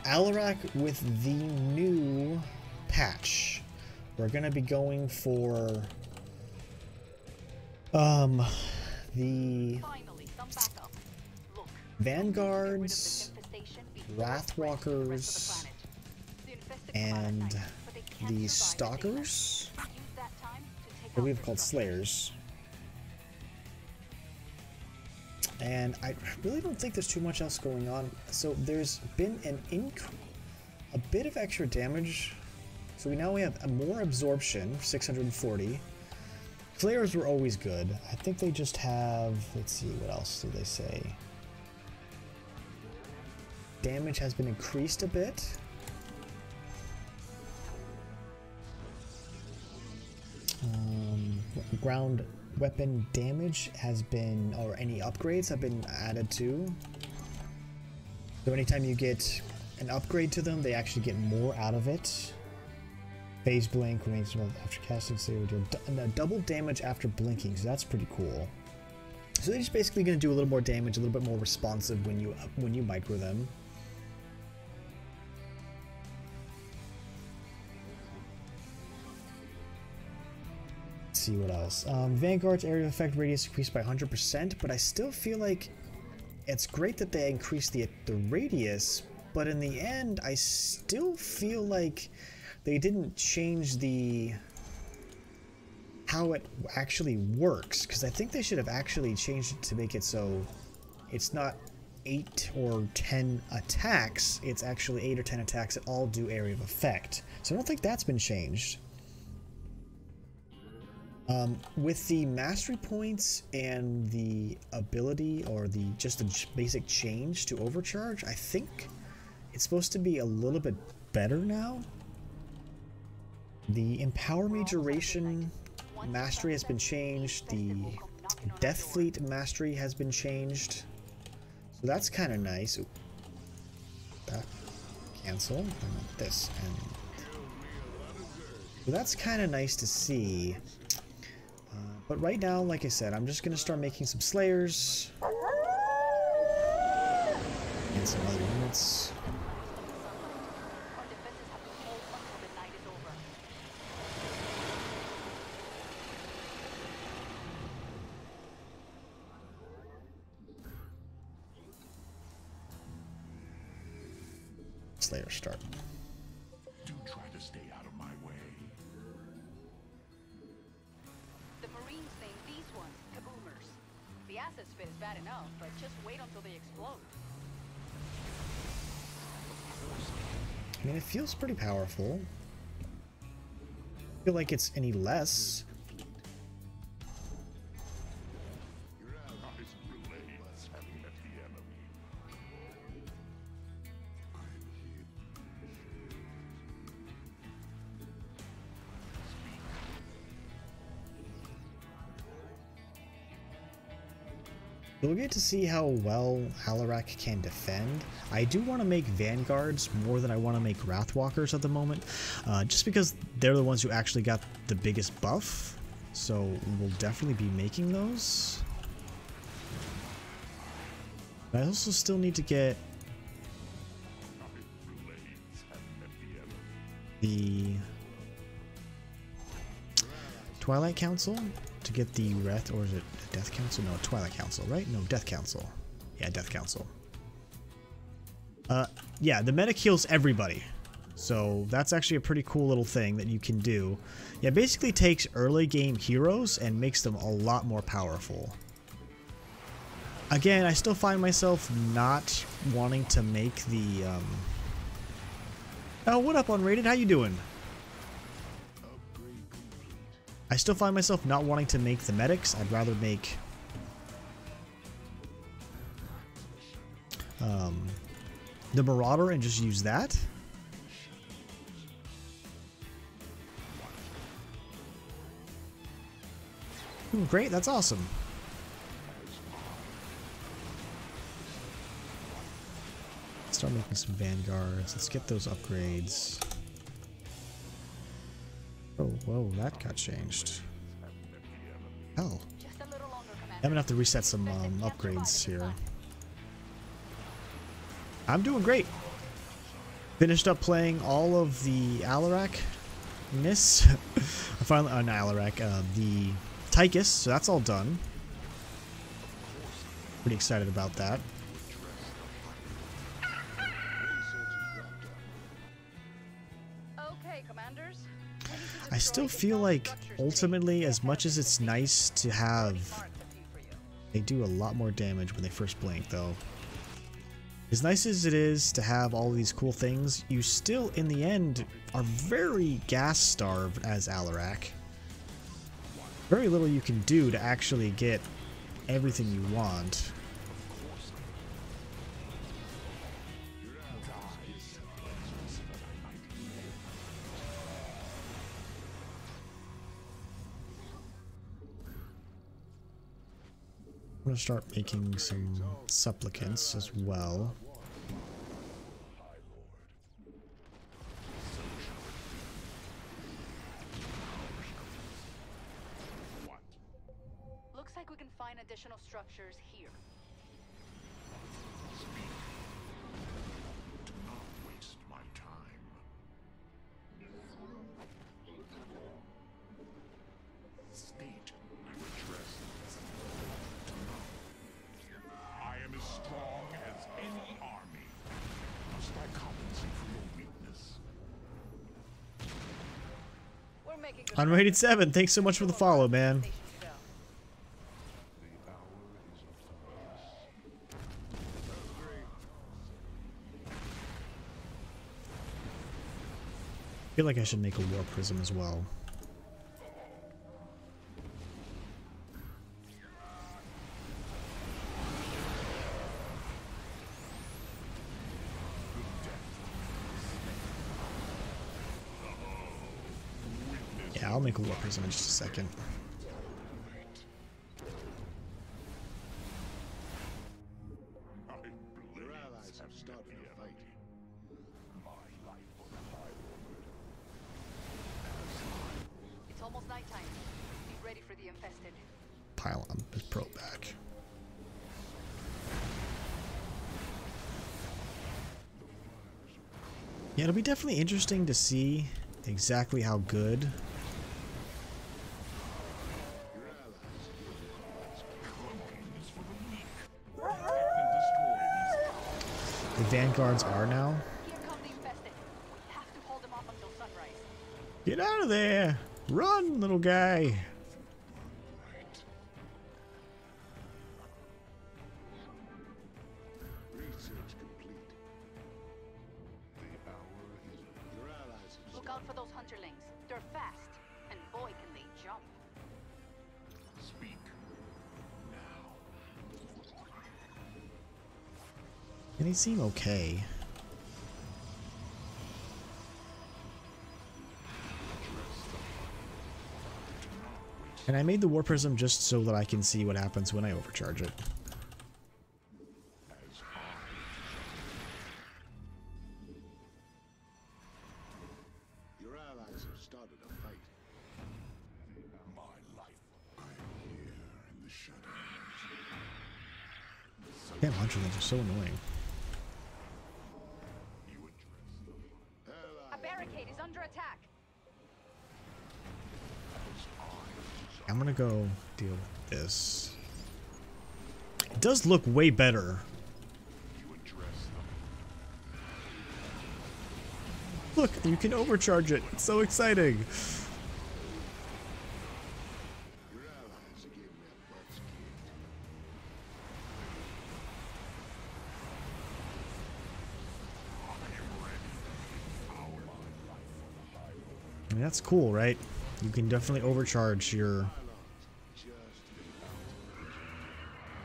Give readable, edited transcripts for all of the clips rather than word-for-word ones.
Alarak with the new patch. We're gonna be going for the Vanguards, Wrathwalkers, and the Stalkers, that we've called Slayers. And I really don't think there's too much else going on. So there's been a bit of extra damage. So we have more absorption, 640. Flares were always good. I think they just have, let's see, what else do they say? Damage has been increased a bit. Ground weapon damage has been, or any upgrades have been added to. So anytime you get an upgrade to them, they actually get more out of it. Phase blink remains after casting, so we do double damage after blinking, so that's pretty cool. So they're just basically going to do a little more damage, a little bit more responsive when you micro them. Let's see what else. Vanguard's area of effect radius increased by 100%, but I still feel like it's great that they increased the radius, but in the end, I still feel like they didn't change how it actually works, because I think they should have actually changed it to make it so it's not 8 or 10 attacks, it's actually 8 or 10 attacks that all do area of effect. So I don't think that's been changed. With the mastery points and the ability, or just the basic change to overcharge, I think it's supposed to be a little bit better now. The Empower Me duration mastery has been changed. The Death Fleet mastery has been changed. So that's kind of nice. Ooh. That cancel. I want this. And so that's kind of nice to see. But right now, like I said, I'm just going to start making some Slayers. And some other units. Slayer start. Do try to stay out of my way. The Marines name these ones kaboomers. The acid spit is bad enough, but just wait until they explode. I mean, it feels pretty powerful. I feel like it's any less. We'll get to see how well Alarak can defend. I do want to make Vanguards more than I want to make Wrathwalkers at the moment, just because they're the ones who actually got the biggest buff, so we'll definitely be making those. But I also still need to get the Twilight Council to get the Wrath, or is it Death Council? No, Twilight Council, right? No, Death Council. Yeah, Death Council. Yeah, the medic heals everybody. So that's actually a pretty cool little thing that you can do. Yeah, it basically takes early game heroes and makes them a lot more powerful. Again, I still find myself not wanting to make the, Oh, what up, Unrated? How you doing? I still find myself not wanting to make the medics. I'd rather make the Marauder and just use that. Ooh, great, that's awesome. Start making some Vanguards. Let's get those upgrades. Oh, whoa, that got changed. Hell. I'm gonna have to reset some upgrades here. I'm doing great. Finished up playing all of the Alarak miss. I finally, not Alarak, the Tychus, so that's all done. Pretty excited about that. Okay, commanders. I still feel like ultimately, as much as it's nice to have, they do a lot more damage when they first blink though. As nice as it is to have all these cool things, you still in the end are very gas starved as Alarak. Very little you can do to actually get everything you want. I'm going to start making some supplicants as well. Looks like we can find additional structures here. Do not waste my time. State, I would trust. I am as strong as any army. Must I compensate for your weakness? We're making good Unrated 7, thanks so much for the follow, man. progress. I feel like I should make a war prism as well. Yeah, I'll make a war prism in just a second. Your allies have started a fight. My life for the High Lord. It's almost nighttime. Be ready for the infested. Pile on his pro back. Yeah, it'll be definitely interesting to see exactly how good the vanguards are now. Here come the infested. We have to hold them off until sunrise. Get out of there! Run, little guy! Research complete. The hour is your allies have Look out for those hunterlings. They're fast, and boy can they jump. speak now. And they seem okay. And I made the war prism just so that I can see what happens when I overcharge it. Your allies have started a fight. My life. I am here in the shadows. Damn, hunterlings are so annoying. You address them. A barricade is under attack. I'm gonna go deal with this. It does look way better. You address them. Look, you can overcharge it. It's so exciting. Your allies are getting their butts kicked. I am ready. Our life for the High Lord. I mean, that's cool, right? You can definitely overcharge your... Just about.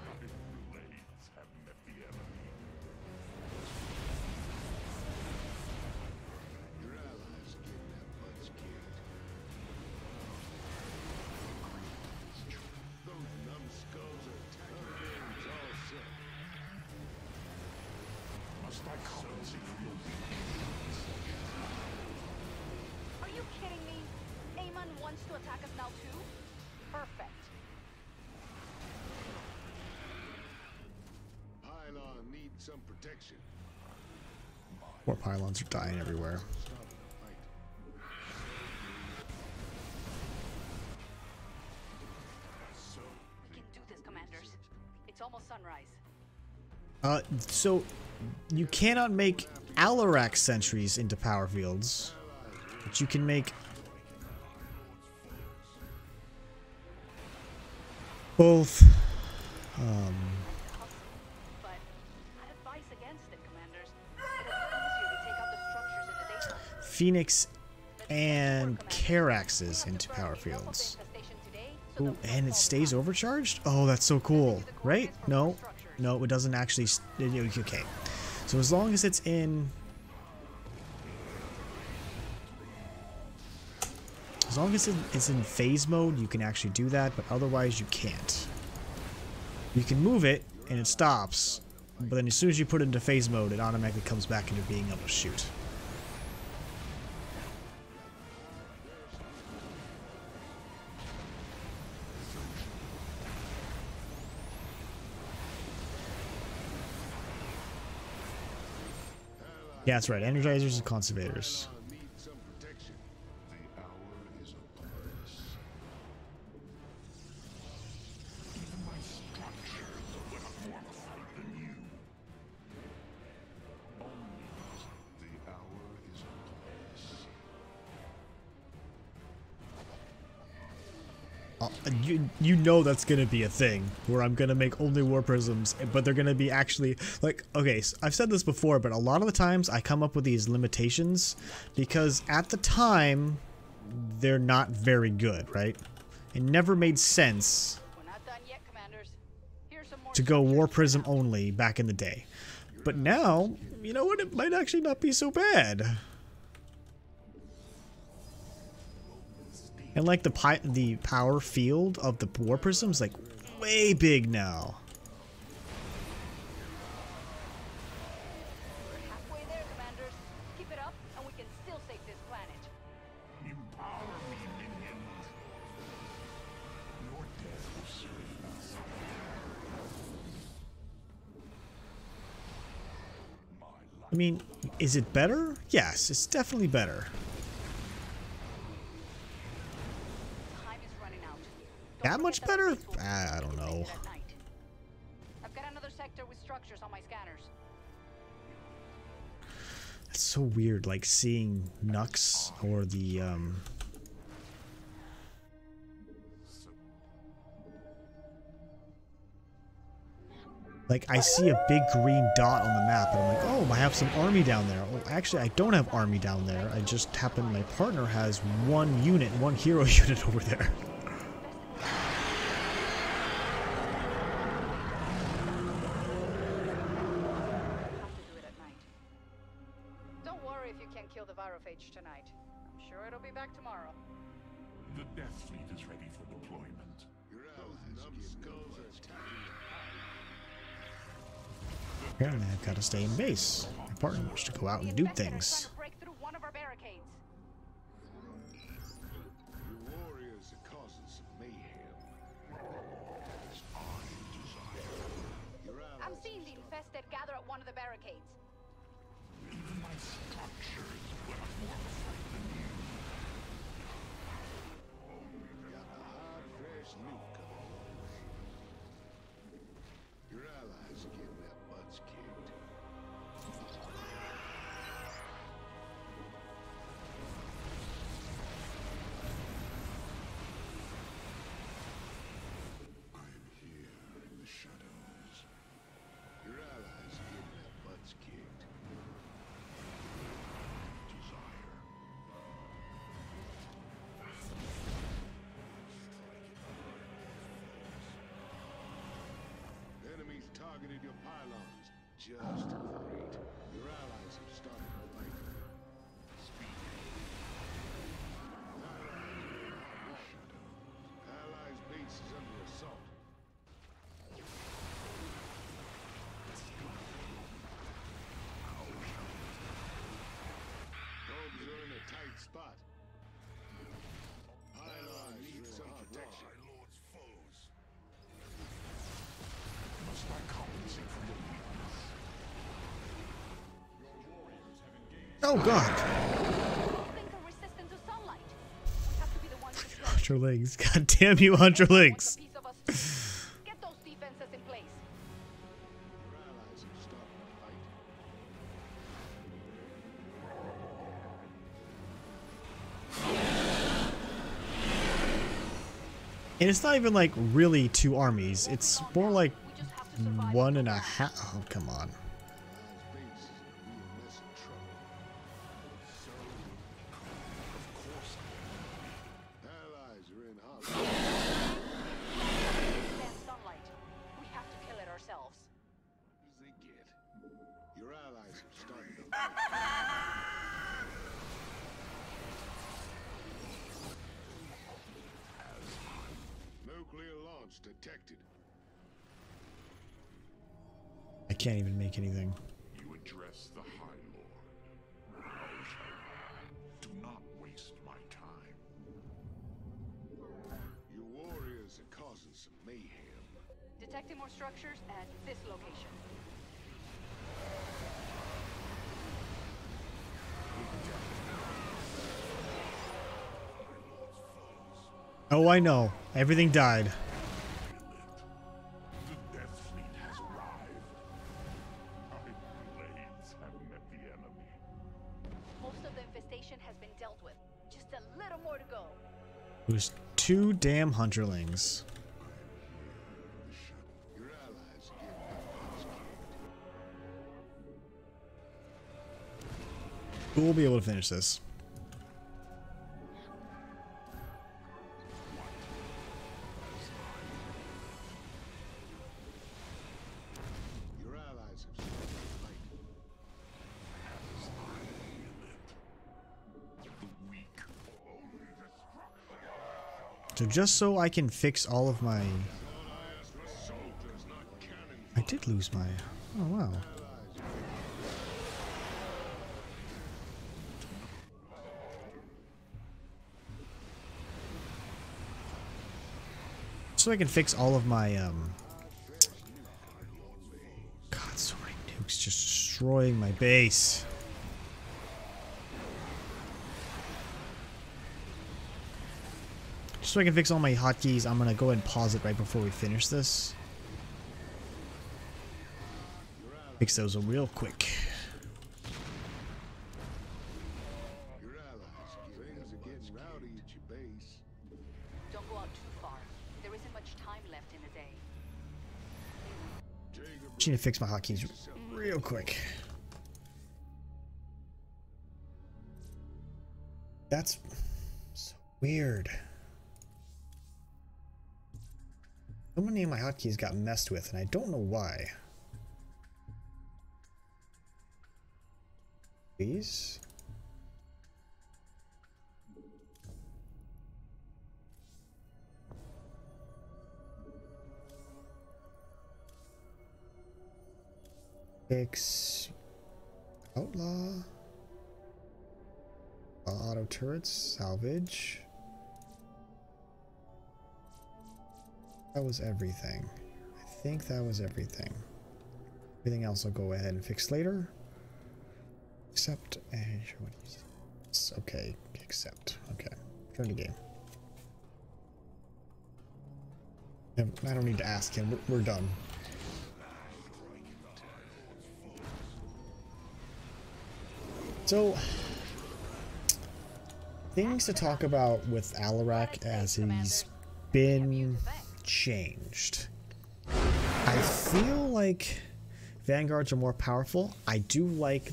My blades have met the enemy. Your allies are getting their butts kicked. Those numbskulls are attacking. Game's all set. Must I compensate for your weakness? Are you kidding me? Amon wants to attack us now too? Perfect. Pylon needs some protection. My More pylons are dying everywhere. We can do this, commanders. It's almost sunrise. So you cannot make Alarak sentries into power fields, but you can make both. But I'd advise against it, commanders. It'll be easier to take out the structures in the daytime. Phoenix and Caraxes into power fields. Ooh, and it stays overcharged? Oh, that's so cool. Right? No. No, it doesn't actually... Okay. So as long as it's in... As long as it's in phase mode, you can actually do that, but otherwise you can't. You can move it, and it stops, but then as soon as you put it into phase mode, it automatically comes back into being able to shoot. Yeah, that's right. Energizers and conservators. Need some protection. The hour is upon us. Even my structures are little more afraid than you. Omnis, the hour is upon us. You know that's gonna be a thing where I'm gonna make only war prisms, but they're gonna be actually like, okay, so I've said this before, but a lot of the times I come up with these limitations because at the time they're not very good, right? It never made sense We're not done yet, commanders. Here's some more to go war structures prism for now. only back in the day, but now, you know what, it might actually not be so bad. And like the power field of the war prism's like way big now. We're halfway there, commanders. Keep it up, and we can still save this planet. Empower me, minions. Your death will serve us. My life. I mean, is it better? Yes, it's definitely better. Time is running out. That Don't much forget that better? our base will be I don't know. activated at night. I've got another sector with structures on my scanners. It's so weird, like seeing Nux or the like I see a big green dot on the map and I'm like, oh, I have some army down there. Oh, actually I don't have army down there. I just happen my partner has one unit, one hero unit over there. Have to do it at night. Don't worry if you can't kill the Virophage tonight. I'm sure it'll be back tomorrow. The Death Fleet is ready for deployment. Your allies, numbskulls are attacking. Apparently I've got to stay in base. My partner wants to go out and do The infected are things. trying to break through one of our barricades. Your warriors are causing some mayhem. As I desire. Your allies. I'm seeing the infested gather at one of the barricades. Even my structures will have more afraid than you. Got the hard, fresh meat coming. Your allies are getting their butts kicked. I am here in the shadows. Your allies are getting their butts kicked. Desire. Enemies targeted your pylons. Just great. Your allies have started a fight. Speak. Allies' base is under assault. Probes are in a tight spot. Pylons need some protection. My lord's foes. Must I compensate for your weakness? Oh god. Things are resistant to sunlight. We have to be the ones to kill it. Hunterlings. God damn you, Hunterlings. Wants a piece of us too. Get those defenses in place. Your allies have started a fight. And it's not even like really two armies. It's more like We just have to survive. one and a half. Oh, come on. Allies' base is in a real mess of trouble. So, of course allies are in hot. Stand sunlight. We have to kill it ourselves. As they get. Your allies have started a fight. Nuclear launch detected. I can't even make anything. You address the High Lord. Do not waste my time. Your warriors are causing some mayhem. Detecting more structures at this location. Oh, I know. Everything died. The Death Fleet has arrived. My blades have met the enemy. Most of the infestation has been dealt with. Just a little more to go. There's two damn Hunterlings. Your allies are getting their butts kicked. We'll be able to finish this. Your allies have started a fight. The weak only destruction. So just so I can fix all of my... All I ask for soldiers, not cannon. I did lose my... Oh, wow. So I can fix all of my, God, so many nukes just destroying my base. Just so I can fix all my hotkeys, I'm gonna go ahead and pause it right before we finish this. Fix those real quick. Your allies, things are getting rowdy at your base. Don't go out too far. There isn't much time left in the day. Just need to fix my hotkeys real quick. That's so weird. So many of my hotkeys got messed with, and I don't know why. Please. Fix outlaw. Auto turrets, salvage. That was everything. I think that was everything. Everything else I'll go ahead and fix later. Accept and what do you say? Okay, accept. Okay, turn the game. I don't need to ask him. We're done. So, things to talk about with Alarak as he's been changed. I feel like Vanguards are more powerful. I do like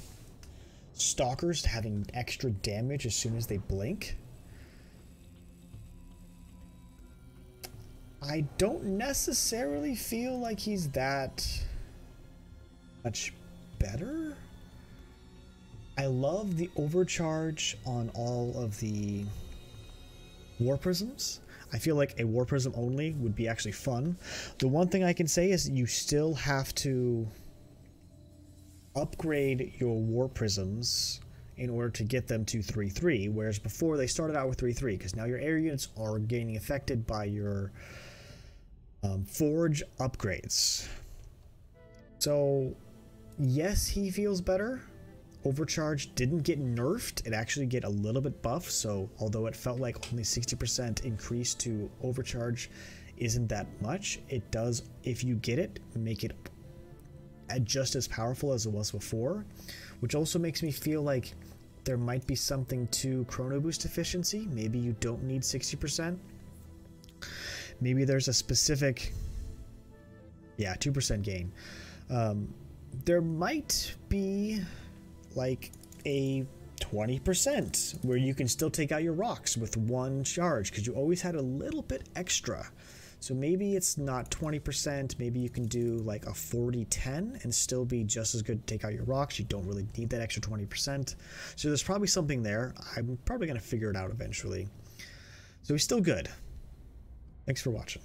Stalkers having extra damage as soon as they blink. I don't necessarily feel like he's that much better. I love the overcharge on all of the War Prisms. I feel like a War Prism only would be actually fun. The one thing I can say is you still have to upgrade your War Prisms in order to get them to 3-3, whereas before they started out with 3-3, because now your air units are getting affected by your Forge upgrades. So, yes, he feels better Overcharge didn't get nerfed, it actually get a little bit buff. So although it felt like only 60% increase to Overcharge isn't that much, it does, if you get it, make it just as powerful as it was before, which also makes me feel like there might be something to Chrono Boost efficiency. Maybe you don't need 60%. Maybe there's a specific, yeah, 2% gain. There might be like a 20% where you can still take out your rocks with one charge because you always had a little bit extra. So maybe it's not 20%, maybe you can do like a 40-10 and still be just as good to take out your rocks. You don't really need that extra 20%. So there's probably something there. I'm probably going to figure it out eventually. So he's still good. Thanks for watching.